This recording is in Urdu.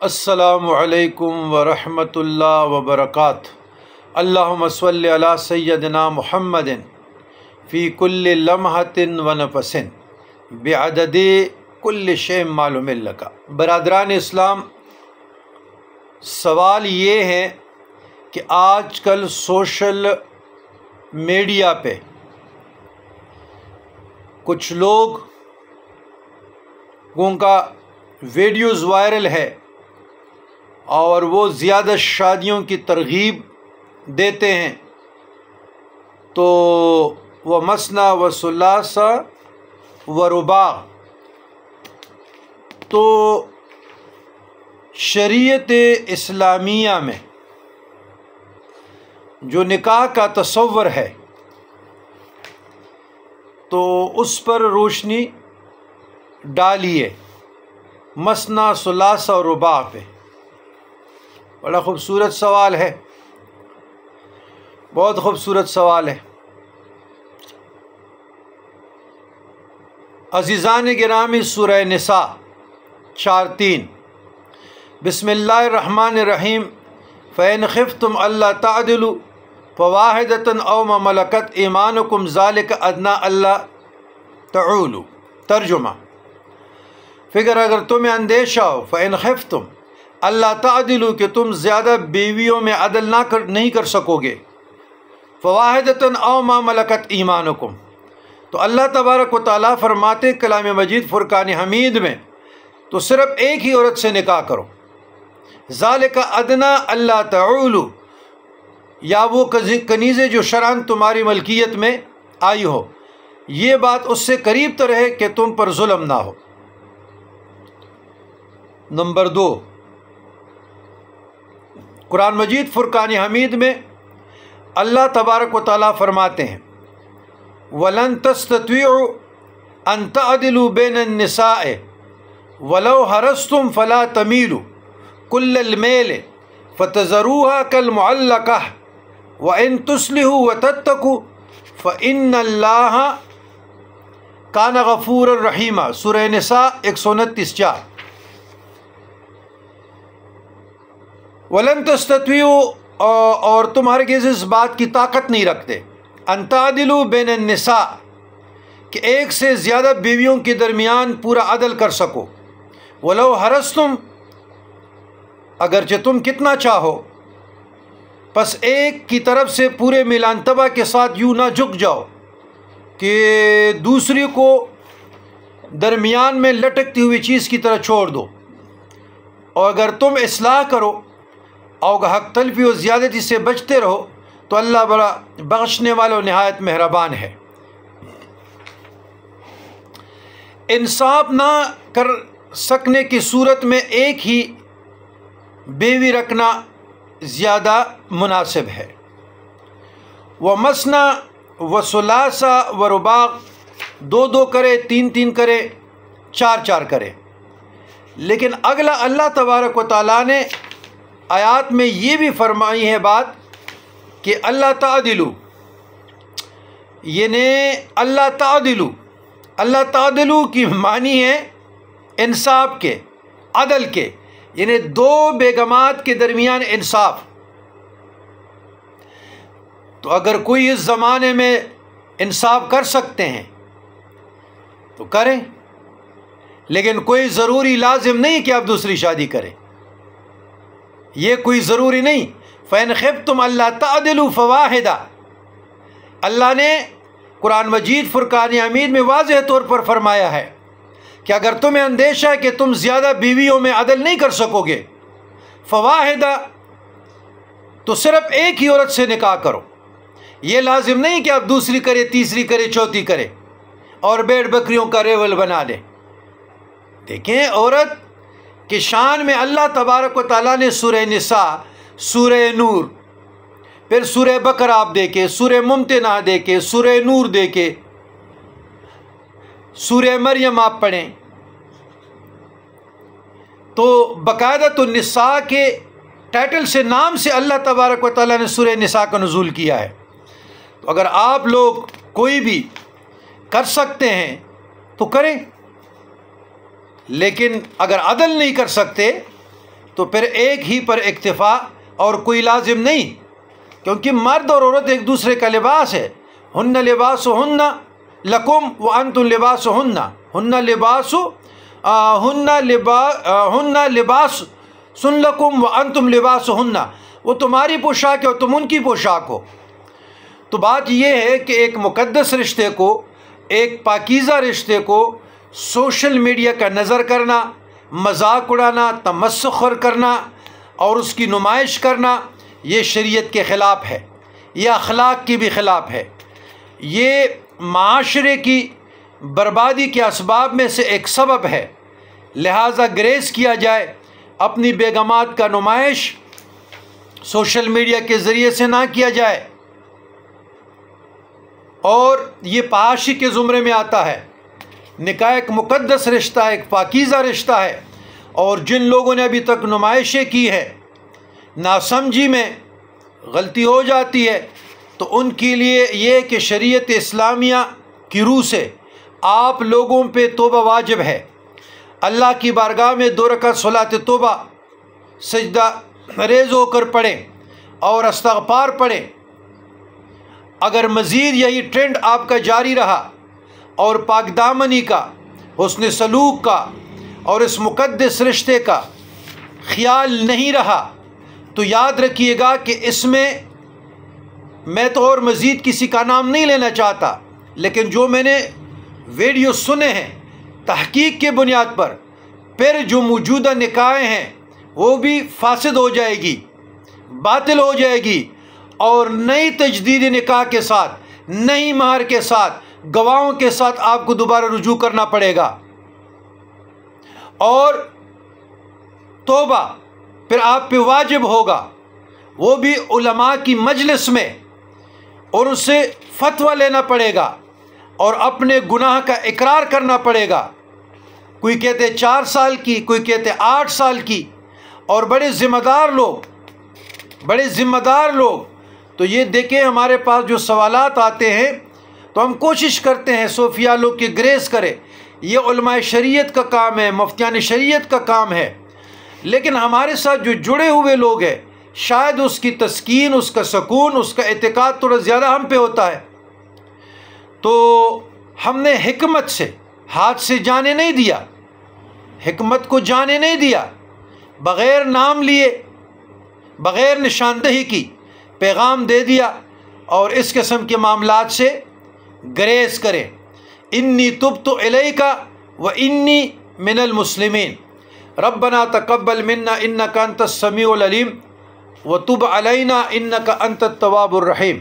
السلام علیکم ورحمۃ اللہ وبرکاتہ۔ اللہم صلی علی سیدنا محمد فی کل لمحۃ ونفس بعدد کل شیء معلوم لک۔ برادران اسلام، سوال یہ ہے کہ آج کل سوشل میڈیا پہ کچھ لوگوں کا ویڈیوز وائرل ہے اور وہ زیادہ شادیوں کی ترغیب دیتے ہیں، تو وہ مثنی و ثلاث و رباع، تو شریعت اسلامیہ میں جو نکاح کا تصور ہے تو اس پر روشنی ڈالیے، مثنی ثلاث و رباع پہ۔ بڑا خوبصورت سوال ہے، بہت خوبصورت سوال ہے۔ عزیزان گرامی، سورہ نساء 4:3، بسم اللہ الرحمن الرحیم، فَإِنْ خِفْتُمْ أَلَّا تَعْدِلُوا فَوَاحِدَةً أَوْ مَا مَلَكَتْ أَيْمَانُكُمْ ذَلِكَ أَدْنَىٰ أَلَّا تَعُولُوا۔ ترجمہ، فگر اگر تمہیں اندیشہ ہو، فَإِنْ خِفْتُمْ اللہ تعدلوا کہ تم زیادہ بیویوں میں عدل نہیں کر سکو گے، فواحدۃ او ما ملکت ایمانکم، تو اللہ تبارک و تعالیٰ فرماتے کلام مجید فرقان حمید میں تو صرف ایک ہی عورت سے نکاح کرو، ذالک ادنی اللہ تعولوا، یا وہ کنیزیں جو شرعاً تمہاری ملکیت میں آئی ہو، یہ بات اس سے قریب تر ہے کہ تم پر ظلم نہ ہو۔ نمبر 2، قرآن مجید فرقان حمید میں اللہ تبارک و تعالیٰ فرماتے ہیں وَلَن تَسْتَطِيعُوا أَن تَعْدِلُوا بَيْنَ النِّسَاءِ وَلَوْ حَرَصْتُمْ فَلَا تَمِيلُوا كُلَّ الْمَيْلِ فَتَذَرُوهَا كَالْمُعَلَّقَةِ وَإِن تُصْلِحُوا وَتَتَّقُوا فَإِنَّ اللَّهَ كَانَ غَفُورًا رَحِيمًا۔ سورہ نساء 129:4۔ وَلَن تَسْتَطِيعُوا، اور تم ہرگز اس بات کی طاقت نہیں رکھتے، ان تعدلوا بین النساء کہ ایک سے زیادہ بیویوں کے درمیان پورا عدل کر سکو، وَلَوْ حَرَصْتُمْ اگرچہ تم کتنا چاہو، پس ایک کی طرف سے پورے میلانتبہ کے ساتھ یوں نہ جھک جاؤ کہ دوسری کو درمیان میں لٹکتی ہوئی چیز کی طرح چھوڑ دو، اور اگر تم اصلاح کرو اور حق تلفی و زیادتی سے بچتے رہو تو اللہ بڑا بخشنے والا و نہایت مہربان ہے۔ انصاف نہ کر سکنے کی صورت میں ایک ہی بیوی رکھنا زیادہ مناسب ہے۔ وَمَثْنَىٰ وَثُلَاثَ وَرُبَاع، 2 کرے، 3 کرے، 4 کرے۔ لیکن اگلا اللہ تبارک و تعالیٰ نے آیات میں یہ بھی فرمائی ہے بات کہ اللہ تعدلوا، یعنی اللہ تعدلوا کی معنی ہے انصاف کے، عدل کے، یعنی 2 بیگمات کے درمیان انصاف۔ تو اگر کوئی اس زمانے میں انصاف کر سکتے ہیں تو کریں، لیکن کوئی ضروری لازم نہیں کہ آپ دوسری شادی کریں، یہ کوئی ضروری نہیں۔ فَإِنْ خِفْتُمْ أَلَّا تَعْدِلُوا فَوَاحِدَةً، اللہ نے قرآن مجید فرقان حمید میں واضح طور پر فرمایا ہے کہ اگر تمہیں اندیشہ ہے کہ تم زیادہ بیویوں میں عدل نہیں کر سکو گے، فواحدہ، تو صرف ایک ہی عورت سے نکاح کرو، یہ لازم نہیں کہ آپ دوسری کرے، تیسری کرے، چوتھی کرے اور بھیڑ بکریوں کا ریول بنا لیں۔ دیکھیں، عورت کی شان میں اللہ تبارک و تعالیٰ نے سورہ نساء، سورہ نور، پھر سورہ بقرہ آپ دیکھیں، سورہ ممتنع دیکھیں، سورہ نور دیکھیں، سورہ مریم آپ پڑھیں، تو باقاعدہ تو نساء کے ٹائٹل سے، نام سے اللہ تبارک و تعالیٰ نے سورہ نساء کا نزول کیا ہے۔ تو اگر آپ لوگ کوئی بھی کر سکتے ہیں تو کریں، لیکن اگر عدل نہیں کر سکتے تو پھر ایک ہی پر اکتفا اور کوئی لازم نہیں، کیونکہ مرد اور عورت ایک دوسرے کا لباس ہے۔ ہن لباسہن لکم وانتم لباسہن، ہن لباس لکم وانتم لباسہن، وہ تمہاری پوشاک ہے اور تم ان کی پوشاک ہو۔ تو بات یہ ہے کہ ایک مقدس رشتے کو، ایک پاکیزہ رشتے کو سوشل میڈیا کا نظر کرنا، مذاق اڑانا، تمسخر کرنا اور اس کی نمائش کرنا، یہ شریعت کے خلاف ہے، یہ اخلاق کی بھی خلاف ہے، یہ معاشرے کی بربادی کے اسباب میں سے ایک سبب ہے۔ لہٰذا گریز کیا جائے، اپنی بیگمات کا نمائش سوشل میڈیا کے ذریعے سے نہ کیا جائے، اور یہ فحاشی کے زمرے میں آتا ہے۔ نکاح ایک مقدس رشتہ ہے، ایک پاکیزہ رشتہ ہے، اور جن لوگوں نے ابھی تک نمائشیں کی ہے، ناسمجھی میں غلطی ہو جاتی ہے، تو ان کے لیے یہ کہ شریعت اسلامیہ کی روح سے آپ لوگوں پہ توبہ واجب ہے۔ اللہ کی بارگاہ میں 2 رکعت صلاۃ توبہ سجدہ ریز ہو کر پڑھیں اور استغفار پڑھیں۔ اگر مزید یہی ٹرینڈ آپ کا جاری رہا اور پاک دامنی کا، حسن سلوک کا اور اس مقدس رشتے کا خیال نہیں رہا، تو یاد رکھیے گا کہ اس میں تو اور مزید کسی کا نام نہیں لینا چاہتا، لیکن جو میں نے ویڈیو سنے ہیں تحقیق کے بنیاد پر، پھر جو موجودہ نکاحیں ہیں وہ بھی فاسد ہو جائے گی، باطل ہو جائے گی، اور نئی تجدید نکاح کے ساتھ، نئی مہر کے ساتھ، گواہوں کے ساتھ آپ کو دوبارہ رجوع کرنا پڑے گا، اور توبہ پھر آپ پہ واجب ہوگا، وہ بھی علماء کی مجلس میں، اور اس سے فتویٰ لینا پڑے گا اور اپنے گناہ کا اقرار کرنا پڑے گا۔ کوئی کہتے 4 سال کی، کوئی کہتے 8 سال کی، اور بڑے ذمہ دار لوگ تو یہ دیکھیں ہمارے پاس جو سوالات آتے ہیں تو ہم کوشش کرتے ہیں صوفیہ لوگ کی گریز کرے، یہ علماء شریعت کا کام ہے، مفتیان شریعت کا کام ہے، لیکن ہمارے ساتھ جو جڑے ہوئے لوگ ہیں شاید اس کی تسکین، اس کا سکون، اس کا اعتقاد تھوڑا زیادہ ہم پہ ہوتا ہے، تو ہم نے حکمت سے ہاتھ سے جانے نہیں دیا، حکمت کو جانے نہیں دیا، بغیر نام لیے، بغیر نشاندہی کی پیغام دے دیا، اور اس قسم کے معاملات سے گریز کریں۔ انی تبت الیک وانی من المسلمین، ربنا تقبل منا انک انت السمیع العلیم وتب علینا انک انت التواب الرحیم۔